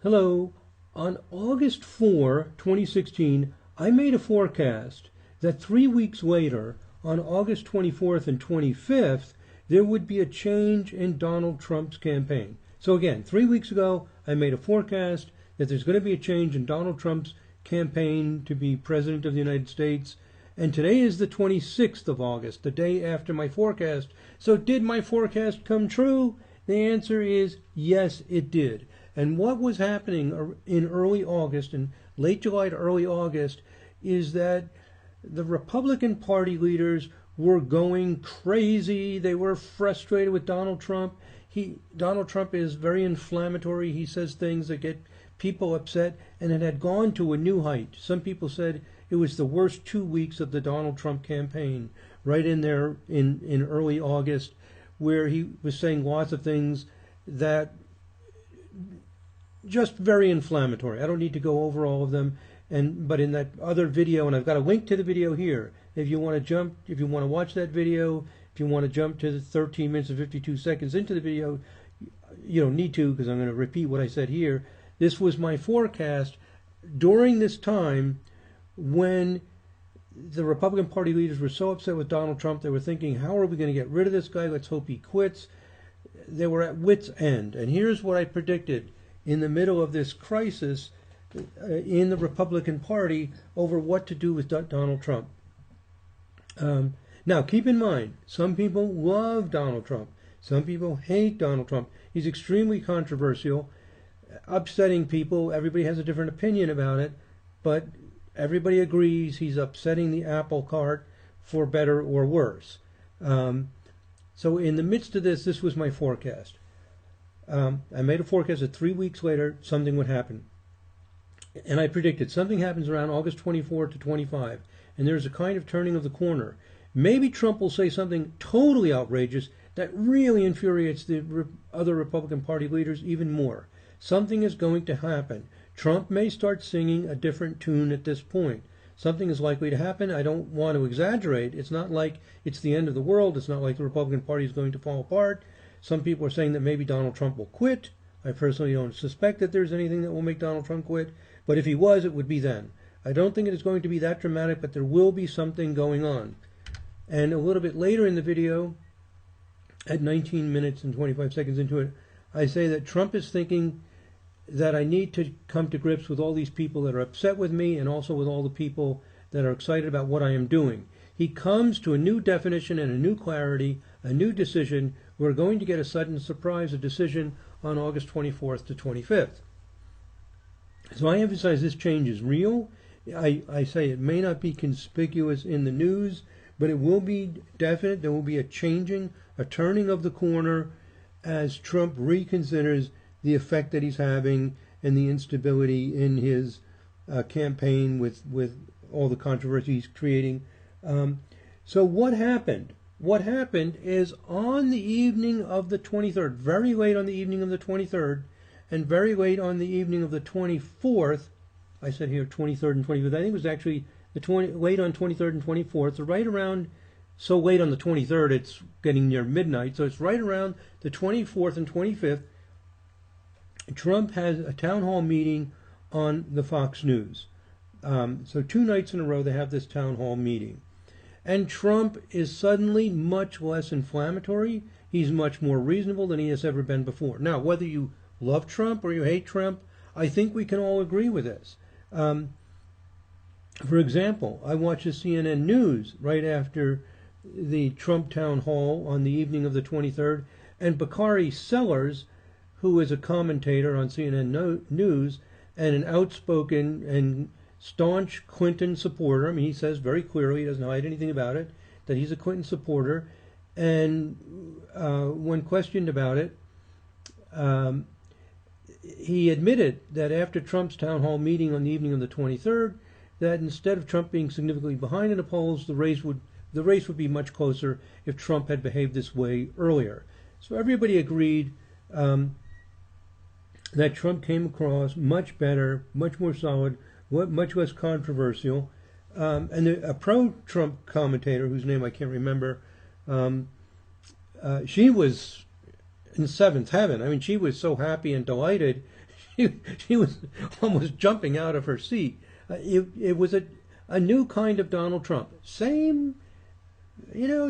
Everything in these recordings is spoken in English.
Hello. On August 4, 2016, I made a forecast that 3 weeks later, on August 24th and 25th, there would be a change in Donald Trump's campaign. So again, 3 weeks ago, I made a forecast that there's going to be a change in Donald Trump's campaign to be president of the United States. And today is the 26th of August, the day after my forecast. So did my forecast come true? The answer is yes, it did. And what was happening in early August, and late July to early August, is that the Republican Party leaders were going crazy. They were frustrated with Donald Trump. Donald Trump is very inflammatory. He says things that get people upset, and it had gone to a new height. Some people said it was the worst 2 weeks of the Donald Trump campaign, right in there in early August, where he was saying lots of things that just very inflammatory. I don't need to go over all of them, but in that other video, and I've got a link to the video here, if you want to watch that video, if you want to jump to the 13 minutes and 52 seconds into the video, you don't need to, because I'm going to repeat what I said here. This was my forecast during this time when the Republican Party leaders were so upset with Donald Trump. They were thinking, how are we going to get rid of this guy? Let's hope he quits. They were at wit's end. And here's what I predicted in the middle of this crisis in the Republican Party over what to do with Donald Trump. Now, keep in mind, some people love Donald Trump. Some people hate Donald Trump. He's extremely controversial, upsetting people. Everybody has a different opinion about it, but everybody agrees he's upsetting the apple cart for better or worse. So in the midst of this was my forecast. I made a forecast that 3 weeks later something would happen. And I predicted something happens around August 24 to 25, and there's a kind of turning of the corner. Maybe Trump will say something totally outrageous that really infuriates the other Republican Party leaders even more. Something is going to happen. Trump may start singing a different tune at this point. Something is likely to happen. I don't want to exaggerate. It's not like it's the end of the world. It's not like the Republican Party is going to fall apart. Some people are saying that maybe Donald Trump will quit. I personally don't suspect that there's anything that will make Donald Trump quit. But if he was, it would be then. I don't think it is going to be that dramatic, but there will be something going on. And a little bit later in the video, at 19 minutes and 25 seconds into it, I say that Trump is thinking that I need to come to grips with all these people that are upset with me and also with all the people that are excited about what I am doing. He comes to a new definition and a new clarity, a new decision. We're going to get a sudden surprise, a decision on August 24th to 25th. So I emphasize this change is real. I say it may not be conspicuous in the news, but it will be definite. There will be a changing, a turning of the corner as Trump reconsiders the effect that he's having and the instability in his campaign with all the controversy he's creating. So what happened? What happened is on the evening of the 23rd, very late on the evening of the 23rd, and very late on the evening of the 24th, I said here 23rd and 25th, I think it was actually late on 23rd and 24th, so right around, so late on the 23rd, it's getting near midnight, so it's right around the 24th and 25th, Trump has a town hall meeting on the Fox News. So 2 nights in a row they have this town hall meeting. And Trump is suddenly much less inflammatory. He's much more reasonable than he has ever been before. Now, whether you love Trump or you hate Trump, I think we can all agree with this. For example, I watched the CNN News right after the Trump town hall on the evening of the 23rd, and Barki Sellers, who is a commentator on CNN News and an outspoken and staunch Clinton supporter. I mean, he says very clearly, he doesn't hide anything about it, that he's a Clinton supporter. And when questioned about it, he admitted that after Trump's town hall meeting on the evening of the 23rd, that instead of Trump being significantly behind in the polls, the race would be much closer if Trump had behaved this way earlier. So everybody agreed that Trump came across much better, much more solid, much less controversial. And a pro-Trump commentator, whose name I can't remember, she was in seventh heaven. I mean, she was so happy and delighted. she was almost jumping out of her seat. It was a new kind of Donald Trump. Same,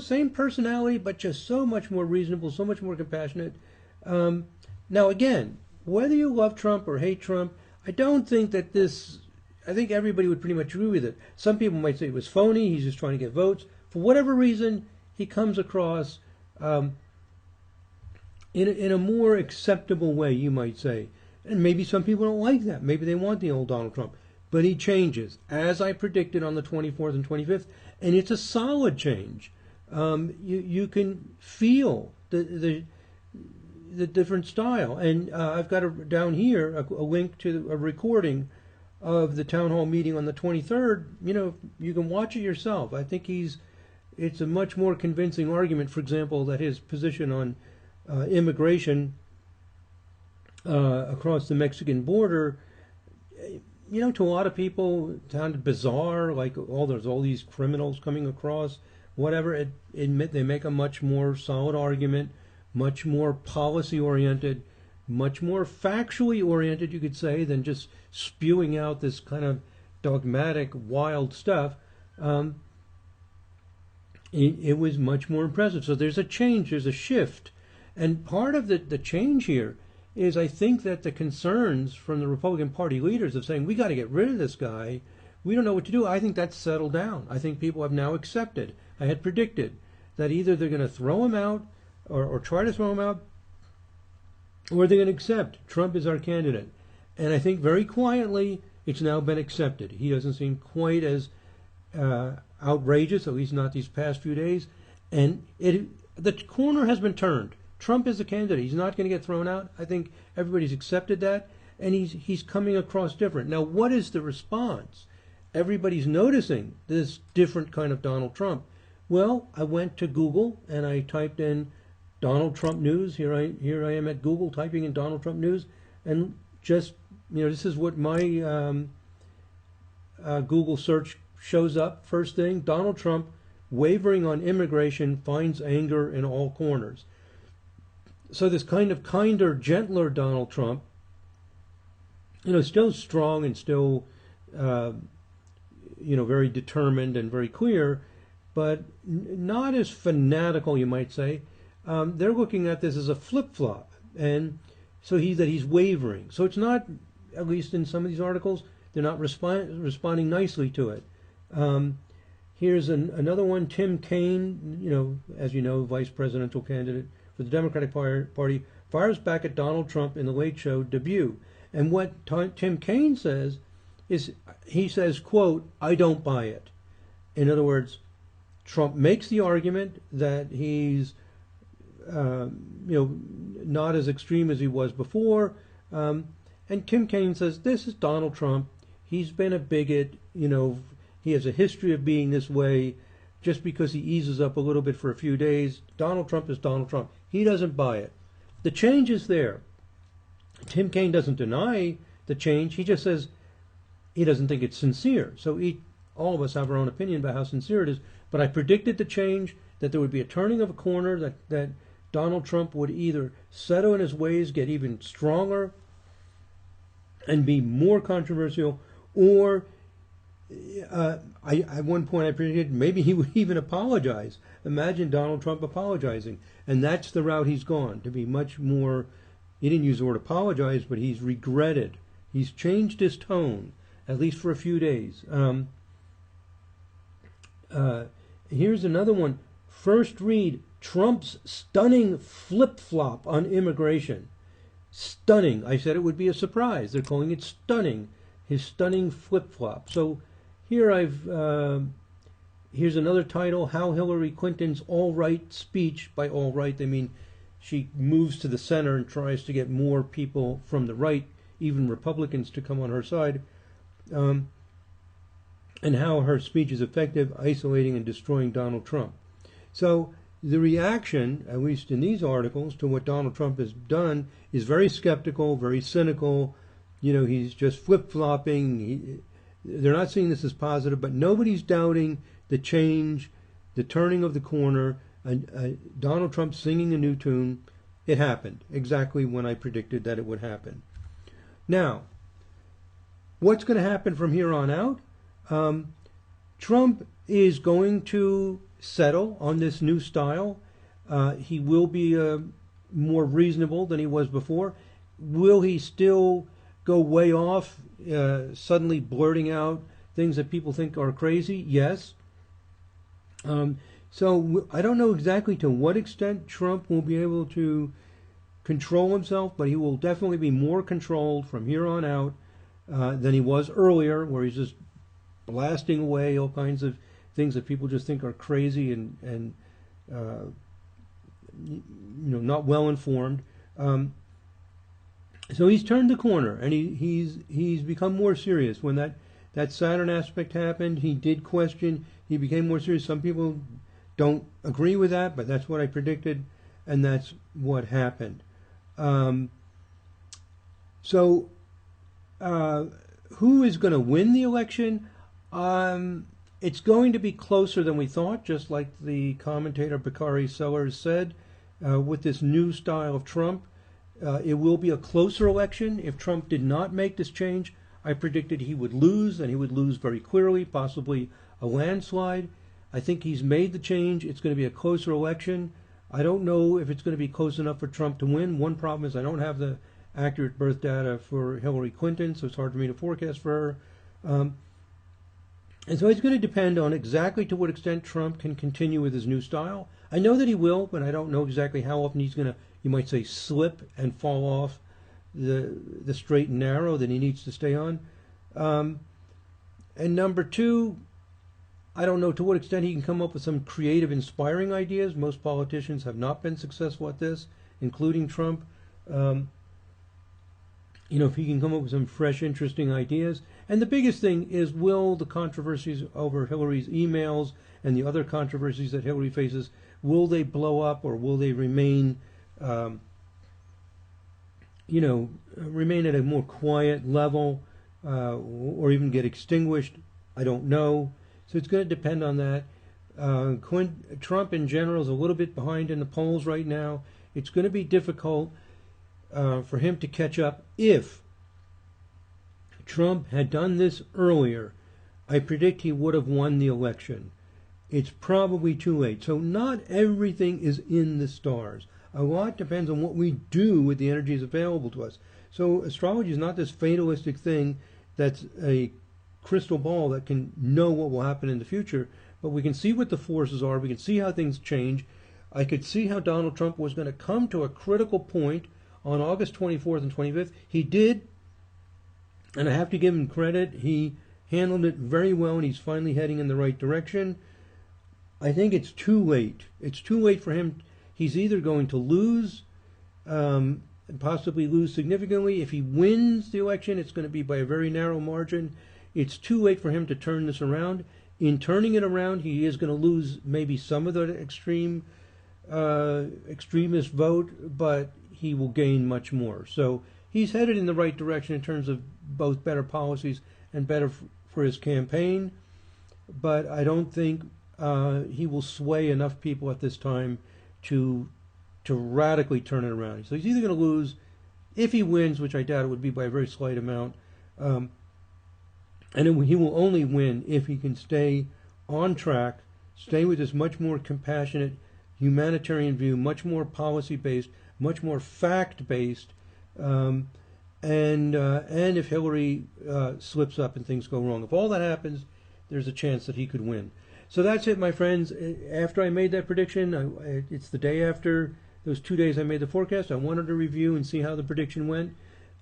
same personality, but just so much more reasonable, so much more compassionate. Now, again, whether you love Trump or hate Trump, I don't think that I think everybody would pretty much agree with it. Some people might say it was phony, he's just trying to get votes. For whatever reason, he comes across in a more acceptable way, you might say. And maybe some people don't like that. Maybe they want the old Donald Trump. But he changes, as I predicted on the 24th and 25th, and it's a solid change. You can feel the different style. And I've got down here a link to a recording of the town hall meeting on the 23rd. You can watch it yourself. I think it's a much more convincing argument, for example, that his position on immigration across the Mexican border, to a lot of people it sounded bizarre, like there's all these criminals coming across, whatever. They make a much more solid argument, much more policy oriented, much more factually oriented, you could say, than just spewing out this kind of dogmatic, wild stuff. It was much more impressive. So there's a change, there's a shift. And part of the change here is, I think, that the concerns from the Republican Party leaders of saying, we got to get rid of this guy, we don't know what to do, I think that's settled down. I think people have now accepted. I had predicted that either they're going to throw him out or try to throw him out, or they're going to accept Trump is our candidate. And I think very quietly it's now been accepted. He doesn't seem quite as outrageous, at least not these past few days. And the corner has been turned. Trump is the candidate. He's not going to get thrown out. I think everybody's accepted that, and he's coming across different. Now, what is the response? Everybody's noticing this different kind of Donald Trump. Well, I went to Google and I typed in Donald Trump news. Here I am at Google typing in Donald Trump news, and just this is what my Google search shows up. First thing, Donald Trump wavering on immigration finds anger in all corners. So this kind of kinder, gentler Donald Trump, still strong and still, very determined and very clear, but not as fanatical, you might say. They're looking at this as a flip-flop, and so he's wavering. So it's not, at least in some of these articles, they're not responding nicely to it. Here's another one. Tim Kaine, as you know, vice presidential candidate for the Democratic Party, fires back at Donald Trump in the Late Show debut. And what Tim Kaine says is, he says, quote, I don't buy it. In other words, Trump makes the argument that he's, not as extreme as he was before. And Tim Kaine says, this is Donald Trump. He's been a bigot. He has a history of being this way. Just because he eases up a little bit for a few days, Donald Trump is Donald Trump. He doesn't buy it. The change is there. Tim Kaine doesn't deny the change. He just says he doesn't think it's sincere. So all of us have our own opinion about how sincere it is. But I predicted the change, that there would be a turning of a corner, that Donald Trump would either settle in his ways, get even stronger, and be more controversial, or at one point I predicted maybe he would even apologize. Imagine Donald Trump apologizing. And that's the route he's gone, to be much more, he didn't use the word apologize, but he's regretted. He's changed his tone, at least for a few days. Here's another one. First read, Trump's stunning flip-flop on immigration. Stunning. I said it would be a surprise. They're calling it stunning. His stunning flip-flop. So here here's another title, How Hillary Clinton's all-right speech. By all right, they mean she moves to the center and tries to get more people from the right, even Republicans, to come on her side. And how her speech is effective, isolating and destroying Donald Trump. So the reaction, at least in these articles, to what Donald Trump has done is very skeptical, very cynical. He's just flip-flopping. They're not seeing this as positive, but nobody's doubting the change, the turning of the corner, Donald Trump singing a new tune. It happened exactly when I predicted that it would happen. Now, what's going to happen from here on out? Trump is going to settle on this new style. He will be more reasonable than he was before. Will he still go way off, suddenly blurting out things that people think are crazy? Yes. So I don't know exactly to what extent Trump will be able to control himself, but he will definitely be more controlled from here on out than he was earlier, where he's just blasting away all kinds of things that people just think are crazy and not well informed. So he's turned the corner, and he's become more serious. When that Saturn aspect happened, he did question. He became more serious. Some people don't agree with that, but that's what I predicted, and that's what happened. So who is going to win the election? It's going to be closer than we thought, just like the commentator Barki Sellers said. With this new style of Trump, it will be a closer election. If Trump did not make this change, I predicted he would lose, and he would lose very clearly, possibly a landslide. I think he's made the change. It's going to be a closer election. I don't know if it's going to be close enough for Trump to win. One problem is I don't have the accurate birth data for Hillary Clinton, so it's hard for me to forecast for her. And so it's going to depend on exactly to what extent Trump can continue with his new style. I know that he will, but I don't know exactly how often he's going to, you might say, slip and fall off the straight and narrow that he needs to stay on. And number two, I don't know to what extent he can come up with some creative, inspiring ideas. Most politicians have not been successful at this, including Trump. If he can come up with some fresh, interesting ideas. And the biggest thing is, will the controversies over Hillary's emails and the other controversies that Hillary faces, will they blow up, or will they remain, remain at a more quiet level, or even get extinguished? I don't know. So it's going to depend on that. Trump in general is a little bit behind in the polls right now. It's going to be difficult for him to catch up. If Trump had done this earlier, I predict he would have won the election. It's probably too late. So not everything is in the stars. A lot depends on what we do with the energies available to us. So astrology is not this fatalistic thing that's a crystal ball that can know what will happen in the future, but we can see what the forces are. We can see how things change. I could see how Donald Trump was going to come to a critical point on August 24th and 25th. He did, and I have to give him credit. He handled it very well, and he's finally heading in the right direction. I think it's too late. It's too late for him. He's either going to lose, and possibly lose significantly. If he wins the election, it's going to be by a very narrow margin. It's too late for him to turn this around. In turning it around, he is going to lose maybe some of the extremist vote, but he will gain much more. So he's headed in the right direction in terms of both better policies and better for his campaign. But I don't think he will sway enough people at this time to radically turn it around. So he's either going to lose, if he wins, which I doubt it would be by a very slight amount, and he will only win if he can stay on track, stay with this much more compassionate humanitarian view, much more policy-based, much more fact-based, and if Hillary slips up and things go wrong. If all that happens, there's a chance that he could win. So that's it, my friends. After I made that prediction, it's the day after those 2 days I made the forecast. I wanted to review and see how the prediction went,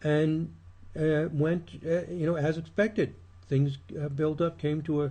and went, as expected. Things built up, came to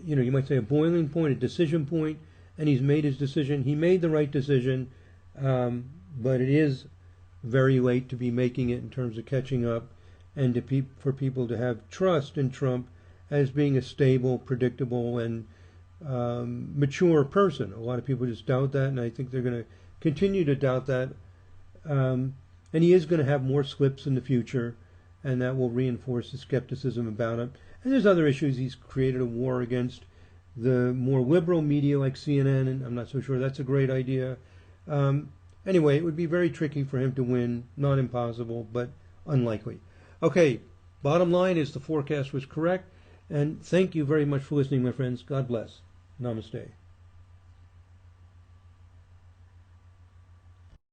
you might say a boiling point, a decision point, and he's made his decision. He made the right decision, but it is very late to be making it in terms of catching up, and for people to have trust in Trump as being a stable, predictable, and mature person. A lot of people just doubt that, and I think they're going to continue to doubt that. And he is going to have more slips in the future, and that will reinforce the skepticism about him. And there's other issues. He's created a war against the more liberal media like CNN, and I'm not so sure that's a great idea. Anyway, it would be very tricky for him to win. Not impossible, but unlikely. Okay, bottom line is the forecast was correct. And thank you very much for listening, my friends. God bless. Namaste.